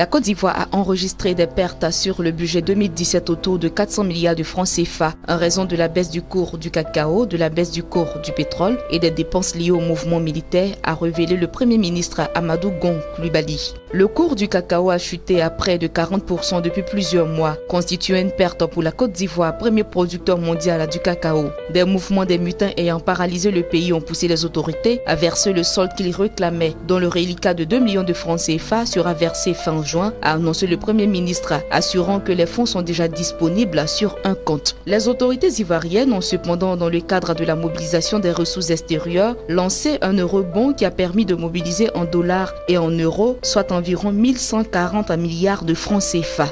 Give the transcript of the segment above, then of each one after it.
La Côte d'Ivoire a enregistré des pertes sur le budget 2017 autour de 400 milliards de francs CFA en raison de la baisse du cours du cacao, de la baisse du cours du pétrole et des dépenses liées au mouvement militaire, a révélé le Premier ministre Amadou Gon Coulibaly. Le cours du cacao a chuté à près de 40% depuis plusieurs mois, constituant une perte pour la Côte d'Ivoire, premier producteur mondial du cacao. Des mouvements des mutins ayant paralysé le pays ont poussé les autorités à verser le solde qu'ils réclamaient, dont le reliquat de 2 millions de francs CFA sera versé fin juin, a annoncé le Premier ministre, assurant que les fonds sont déjà disponibles sur un compte. Les autorités ivoiriennes ont cependant, dans le cadre de la mobilisation des ressources extérieures, lancé un eurobond qui a permis de mobiliser en dollars et en euros, soit environ 1140 milliards de francs CFA.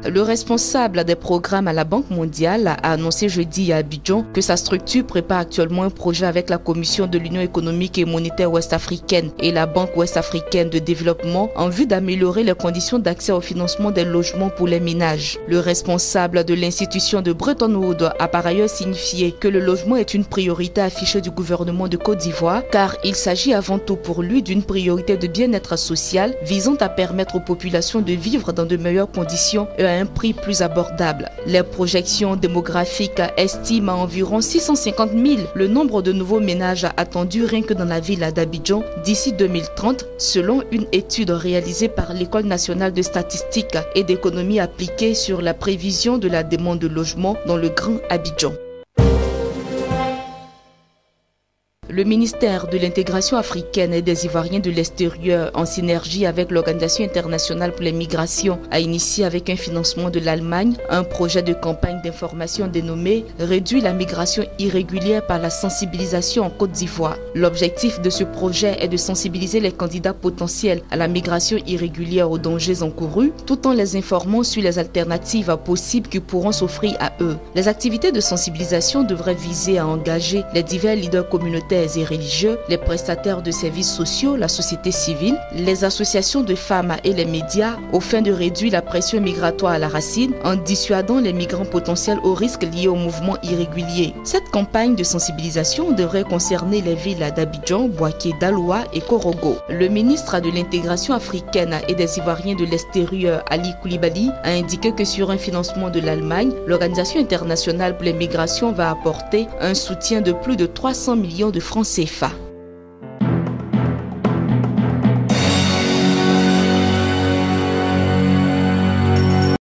Le responsable des programmes à la Banque mondiale a annoncé jeudi à Abidjan que sa structure prépare actuellement un projet avec la Commission de l'Union économique et monétaire ouest-africaine et la Banque ouest-africaine de développement en vue d'améliorer les conditions d'accès au financement des logements pour les ménages. Le responsable de l'institution de Bretton Woods a par ailleurs signifié que le logement est une priorité affichée du gouvernement de Côte d'Ivoire car il s'agit avant tout pour lui d'une priorité de bien-être social visant à permettre aux populations de vivre dans de meilleures conditions et à un prix plus abordable. Les projections démographiques estiment à environ 650 000 le nombre de nouveaux ménages attendus rien que dans la ville d'Abidjan d'ici 2030, selon une étude réalisée par l'École nationale de statistique et d'économie appliquée sur la prévision de la demande de logement dans le Grand Abidjan. Le ministère de l'intégration africaine et des Ivoiriens de l'extérieur, en synergie avec l'Organisation internationale pour les migrations, a initié avec un financement de l'Allemagne un projet de campagne d'information dénommé « Réduire la migration irrégulière par la sensibilisation en Côte d'Ivoire ». L'objectif de ce projet est de sensibiliser les candidats potentiels à la migration irrégulière aux dangers encourus, tout en les informant sur les alternatives possibles qui pourront s'offrir à eux. Les activités de sensibilisation devraient viser à engager les divers leaders communautaires et religieux, les prestataires de services sociaux, la société civile, les associations de femmes et les médias, aux fins de réduire la pression migratoire à la racine en dissuadant les migrants potentiels aux risques liés au mouvement irrégulier. Cette campagne de sensibilisation devrait concerner les villes d'Abidjan, Bouaké, Daloa et Korogo. Le ministre de l'intégration africaine et des Ivoiriens de l'extérieur, Ali Coulibaly, a indiqué que sur un financement de l'Allemagne, l'Organisation internationale pour les migrations va apporter un soutien de plus de 300 millions de francs CFA.